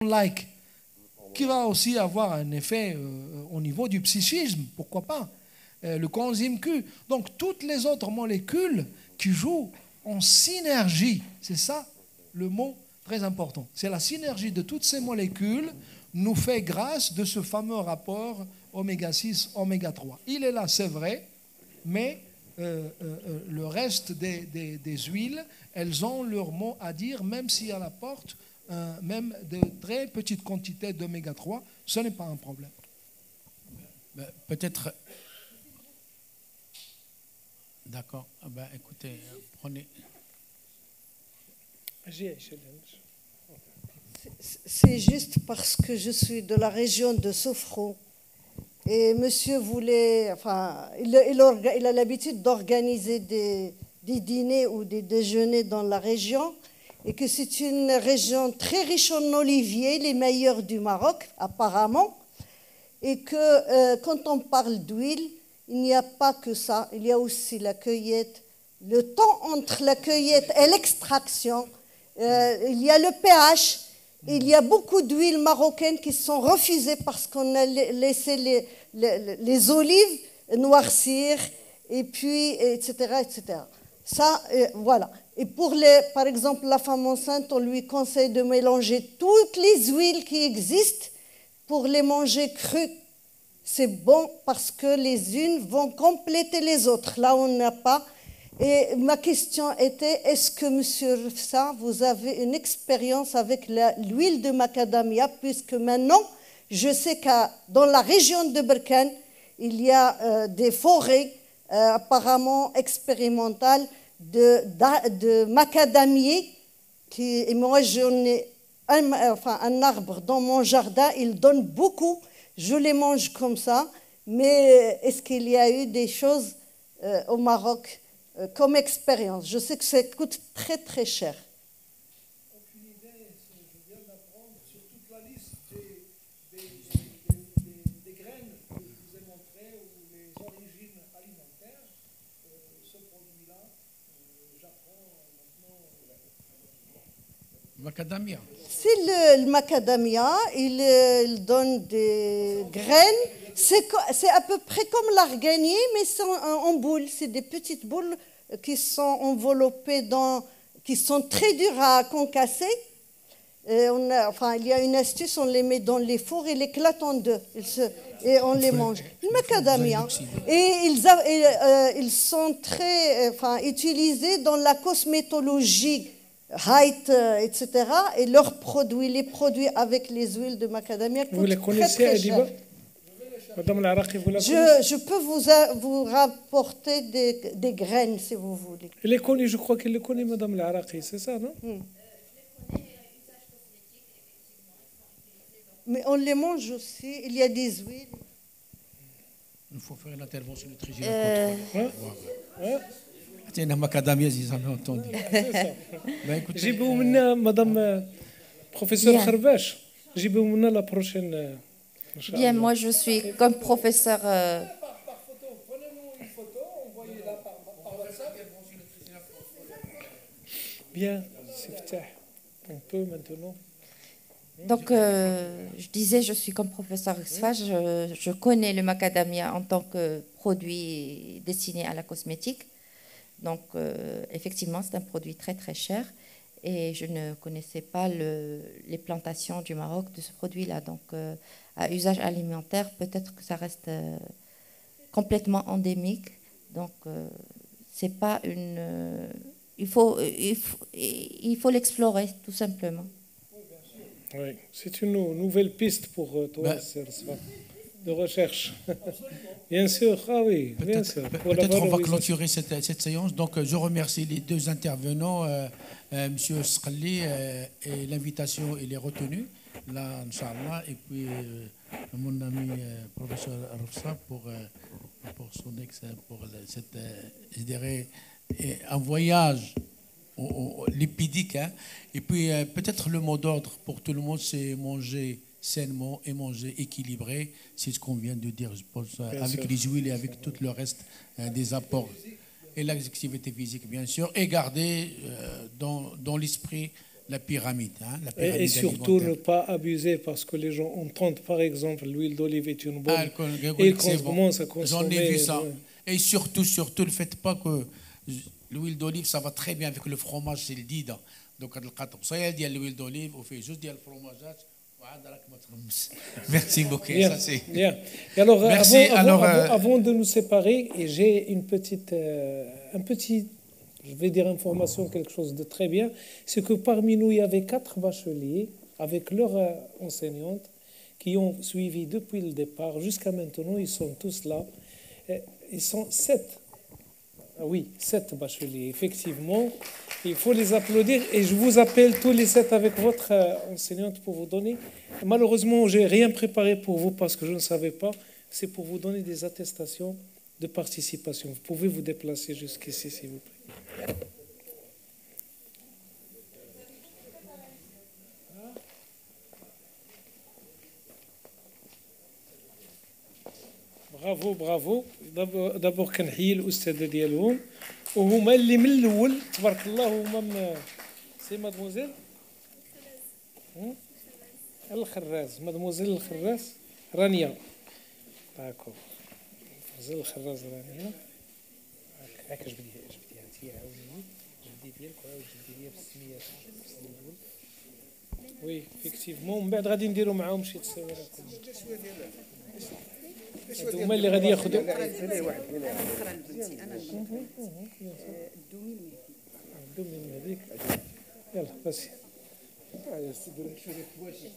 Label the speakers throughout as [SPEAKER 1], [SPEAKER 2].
[SPEAKER 1] like, qui va aussi avoir un effet au niveau du psychisme, pourquoi pas, le coenzyme Q. Donc toutes les autres molécules qui jouent en synergie, c'est ça le mot très important. C'est la synergie de toutes ces molécules nous fait grâce de ce fameux rapport oméga 6, oméga 3. Il est là, c'est vrai, mais le reste des huiles, elles ont leur mot à dire, même si elles apportent même de très petites quantités d'oméga 3, ce n'est pas un problème.
[SPEAKER 2] Peut-être... D'accord. Ben, écoutez, prenez...
[SPEAKER 3] C'est juste parce que je suis de la région de Sofro et monsieur voulait, enfin, il a l'habitude d'organiser des dîners ou des déjeuners dans la région et que c'est une région très riche en oliviers, les meilleurs du Maroc apparemment, et que quand on parle d'huile, il n'y a pas que ça, il y a aussi la cueillette, le temps entre la cueillette et l'extraction, il y a le pH. Il y a beaucoup d'huiles marocaines qui sont refusées parce qu'on a laissé les olives noircir, et puis, etc., etc. Ça, voilà. Et pour, par exemple, la femme enceinte, on lui conseille de mélanger toutes les huiles qui existent pour les manger crues. C'est bon parce que les unes vont compléter les autres. Là, on n'a pas. Et ma question était, est-ce que, monsieur Rufsa, vous avez une expérience avec l'huile de macadamia, puisque maintenant, je sais que dans la région de Berkane, il y a des forêts apparemment expérimentales de macadamiers, et moi, j'en ai un arbre dans mon jardin, il donne beaucoup, je les mange comme ça, mais est-ce qu'il y a eu des choses au Maroc comme expérience? Je sais que ça coûte très très cher.
[SPEAKER 1] Aucune idée, je viens d'apprendre sur toute la liste des graines que je vous ai montrées ou les origines alimentaires, ce produit-là, j'apprends maintenant.
[SPEAKER 2] Macadamia.
[SPEAKER 3] C'est le macadamia, il donne des graines. C'est à peu près comme l'arganier, mais c'est en boules. C'est des petites boules qui sont enveloppées qui sont très dures à concasser. Il y a une astuce, on les met dans les fours et les éclate en deux. Et on les mange. Le macadamia. Et ils sont très utilisés dans la cosmétologie, height, etc. Et leurs produits, les produits avec les huiles de macadamia coûtent très très cher.
[SPEAKER 4] Madame Laraqi, vous la
[SPEAKER 3] Je peux vous rapporter des graines si vous voulez.
[SPEAKER 4] Elle est connue, je crois qu'elle le connaît, Madame Laraqi, c'est ça, non?
[SPEAKER 3] Mais on les mange aussi. Il y a des huiles.
[SPEAKER 2] Il faut faire l'intervention du trésorier. C'est une macadamia, ils en ont entendu.
[SPEAKER 4] جيبوا منا Madame Professeur Kharbash. جيبوا منا la prochaine.
[SPEAKER 5] Bien, moi je suis comme professeur.
[SPEAKER 1] Par photo, prenez-nous une photo, envoyez-la par WhatsApp.
[SPEAKER 4] Bien, on peut maintenant.
[SPEAKER 5] Donc, je disais, je suis comme professeur XFA, je connais le macadamia en tant que produit destiné à la cosmétique. Donc, effectivement, c'est un produit très très cher et je ne connaissais pas les plantations du Maroc de ce produit-là. Donc, à usage alimentaire, peut-être que ça reste complètement endémique. Donc, c'est pas une. Il faut l'explorer tout simplement.
[SPEAKER 4] Oui, c'est une nouvelle piste pour toi, de recherche. Bien sûr, ah oui, bien sûr.
[SPEAKER 2] Peut-être on va clôturer cette séance. Donc, je remercie les deux intervenants, M. Sqali, et l'invitation, il est retenu, là, Inch'Allah, et puis mon ami professeur Rufsa pour cette, je dirais, un voyage lipidique. Hein. Et puis, peut-être le mot d'ordre pour tout le monde, c'est manger sainement et manger équilibré. C'est ce qu'on vient de dire, je pense, avec les huiles et avec tout le reste des apports. Et l'activité physique, bien sûr. Et garder dans l'esprit la pyramide. Hein, la
[SPEAKER 4] Et
[SPEAKER 2] pyramide
[SPEAKER 4] surtout
[SPEAKER 2] alimentaire.
[SPEAKER 4] ne pas abuser parce que les gens entendent par exemple l'huile d'olive est une bonne
[SPEAKER 2] Ah,
[SPEAKER 4] et ils
[SPEAKER 2] c'est bon.
[SPEAKER 4] commencent à
[SPEAKER 2] J'en
[SPEAKER 4] consommer.
[SPEAKER 2] ai vu ça.
[SPEAKER 4] ouais.
[SPEAKER 2] Et surtout, ne faites pas que l'huile d'olive, ça va très bien avec le fromage, c'est le dida. Donc, ça y est, l'huile d'olive, on fait juste le fromage. Merci beaucoup.
[SPEAKER 4] Bien,
[SPEAKER 2] Ça, c'est...
[SPEAKER 4] bien. Et alors,
[SPEAKER 2] Merci.
[SPEAKER 4] avant de nous séparer, et j'ai une petite, je vais dire information, quelque chose de très bien, c'est que parmi nous, il y avait 4 bacheliers avec leurs enseignantes qui ont suivi depuis le départ jusqu'à maintenant. Ils sont tous là. Ils sont 7. Ah oui, 7 bacheliers, effectivement. Il faut les applaudir et je vous appelle tous les 7 avec votre enseignante pour vous donner. Malheureusement, je n'ai rien préparé pour vous parce que je ne savais pas. C'est pour vous donner des attestations de participation. Vous pouvez vous déplacer jusqu'ici, s'il vous plaît. برافو برافو. دابور كنحيي الاستاذه ديالهم وهما اللي من الاول تبارك الله هما سي مادموزيل الخراز مادموزيل الخراز رانيا داكو مادموزيل الخراز رانيا هاك جبديها انت عاونيني جبدي ديالك وعاود جبدي ليا بالسميه الاول وي فيكتيفمون من بعد غادي نديروا معاهم شي تصويرات هما اللي غادي ياخذوا الدومي المهديك يلا بس
[SPEAKER 6] يا سيدي شويه كواشي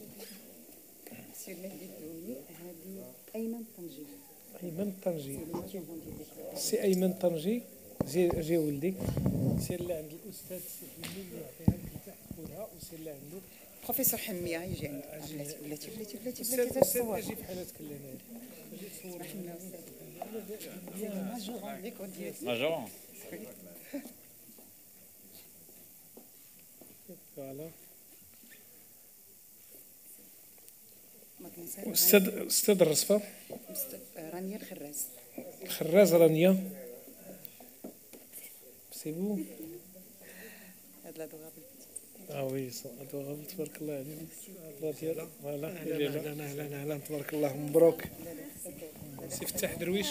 [SPEAKER 6] سي المهدي الدومي هذه ايمن طنجي
[SPEAKER 4] ايمن طنجي سي ايمن طنجي جي ولدي سير اللي عند الاستاذ سيف اللي يعطيها لك تحت خذها وسير اللي عنده
[SPEAKER 6] بروفيسور حميه يجي عندك بلاتي
[SPEAKER 4] استاذ اجي بحالاتك اللي هنا
[SPEAKER 6] اسمح لنا استاذ ماجور ديكو ديالي
[SPEAKER 7] ماجور
[SPEAKER 4] فوالا
[SPEAKER 6] ما تنساش
[SPEAKER 4] استاذ الرصفه
[SPEAKER 6] رانيا الخراز
[SPEAKER 4] الخراز رانيا سي بو
[SPEAKER 6] هاد لا دوغا
[SPEAKER 4] وي ادوغابل تبارك الله عليك فوالا اهلا تبارك الله مبروك سي فتاح درويش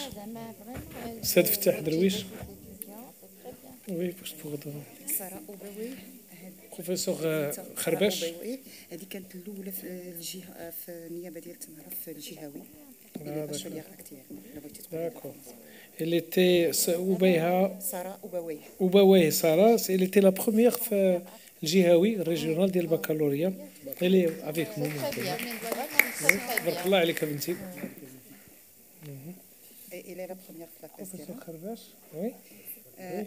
[SPEAKER 4] استاذ فتاح درويش وي باش تبغضوا
[SPEAKER 6] ساره اوبوي
[SPEAKER 4] بروفيسور خرباش
[SPEAKER 6] هذه كانت الاولى في الجهه في النيابه ديال تماره في الجهوي
[SPEAKER 4] D'accord. Elle était
[SPEAKER 6] Sarah Oubaoué.
[SPEAKER 4] Oubaoué, Sarah, elle était la première Jihawi régionale du baccalauréat. Elle est avec nous. بارك الله عليك بنتي.
[SPEAKER 6] Elle est la première في la classe.
[SPEAKER 4] Professeur Kharbash, oui.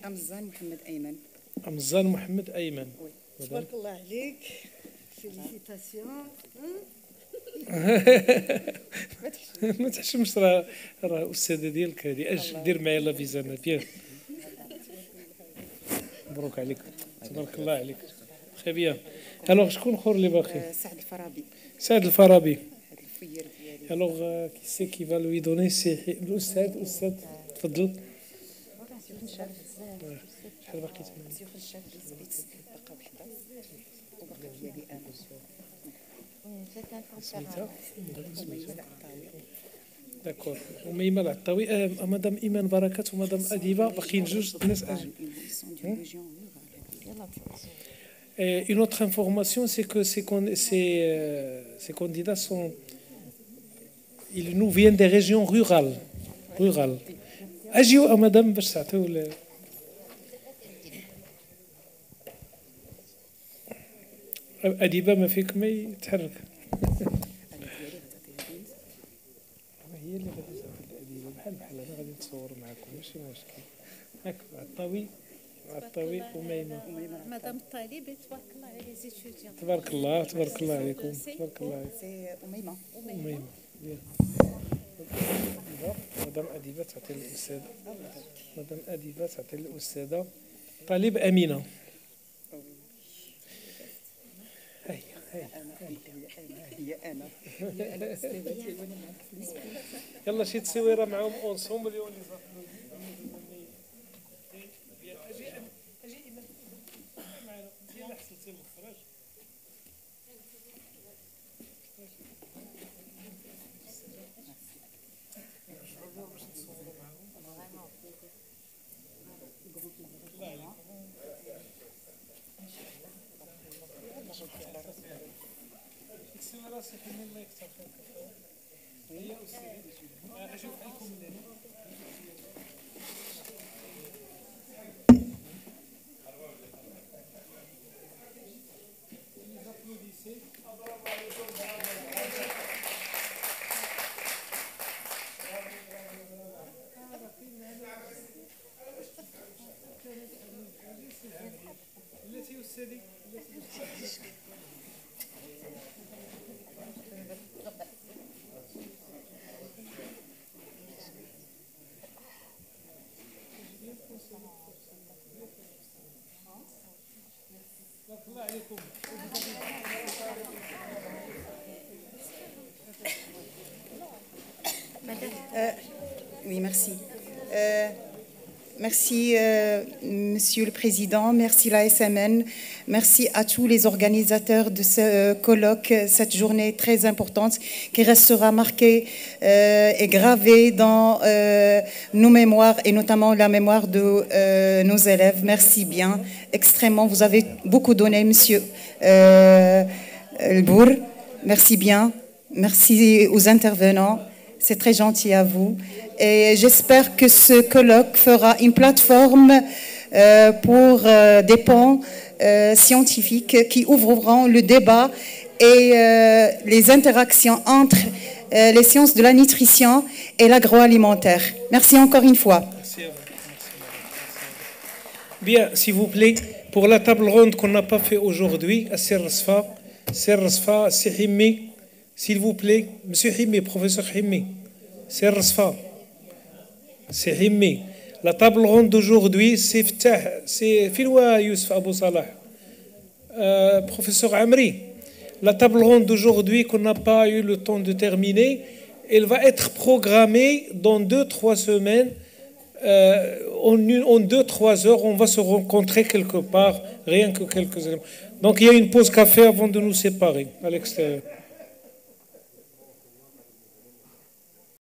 [SPEAKER 6] أمزان محمد أيمن.
[SPEAKER 4] أمزان محمد أيمن.
[SPEAKER 3] تبارك الله عليك. فيليسيتاسيون.
[SPEAKER 4] ما تحشمش راه أستاذة ديالك هذه أجي دير معايا لا فيزا بيان. مبروك عليك تبارك الله عليك. خي بيان. الوغ شكون اخر اللي باقي؟
[SPEAKER 6] سعد الفارابي.
[SPEAKER 4] سعد الفارابي.
[SPEAKER 6] هذا الفير ديالي.
[SPEAKER 4] الوغ كي سي كي فا لوي دوني سي الاستاذ تفضل. شحال باقي تما؟
[SPEAKER 6] سي خشاب سبيتس باقا وحده وباقي ديالي انا.
[SPEAKER 4] سميتها؟ داكور. وميمة العطاوي مدام إيمان بركات ومدام أديبة باقيين جوج ناس أجي. Une autre information, c'est que ces candidats ils nous viennent des régions rurales. أجيو مدام باش تعطيو أديبة ما فيك ما يتحرك. هي اللي غادي تعطي الأديبة بحال أنا غادي نتصور معكم ماشي مشكل. هاك عطاوي وميمة.
[SPEAKER 8] مدام الطالب تبارك الله على لي زيتيديون.
[SPEAKER 4] تبارك الله عليكم. تبارك الله عليكم.
[SPEAKER 6] سي أميمة.
[SPEAKER 4] مدام أديبة تعطي الأستاذة. مدام أديبة تعطي الأستاذة. طالب أمينة.
[SPEAKER 6] هي أنا.
[SPEAKER 4] يلا شي تصويره معاهم اونسومبل يولي اجي اجي معنا ديال حصلتي الاخراج
[SPEAKER 6] Oui, merci. Merci, Monsieur le Président. Merci la SMN. Merci à tous les organisateurs de ce colloque, cette journée très importante qui restera marquée et gravée dans nos mémoires et notamment la mémoire de nos élèves. Merci bien, extrêmement. Vous avez beaucoup donné, Monsieur Elbour. Merci bien. Merci aux intervenants. C'est très gentil à vous. Et j'espère que ce colloque fera une plateforme pour des ponts scientifiques qui ouvriront le débat et les interactions entre les sciences de la nutrition et l'agroalimentaire. Merci encore une fois.
[SPEAKER 4] Merci à vous. Bien, s'il vous plaît, pour la table ronde qu'on n'a pas fait aujourd'hui, à Serrasfa, Himmi, s'il vous plaît, Monsieur Himmi, professeur Himmi, Serrasfa. C'est Himmi. La table ronde d'aujourd'hui, c'est Filwa Youssef Abou Salah. Professeur Amri, la table ronde d'aujourd'hui qu'on n'a pas eu le temps de terminer, elle va être programmée dans 2-3 semaines. En 2-3 heures, on va se rencontrer quelque part, rien que quelques heures. Donc il y a une pause café avant de nous séparer à l'extérieur.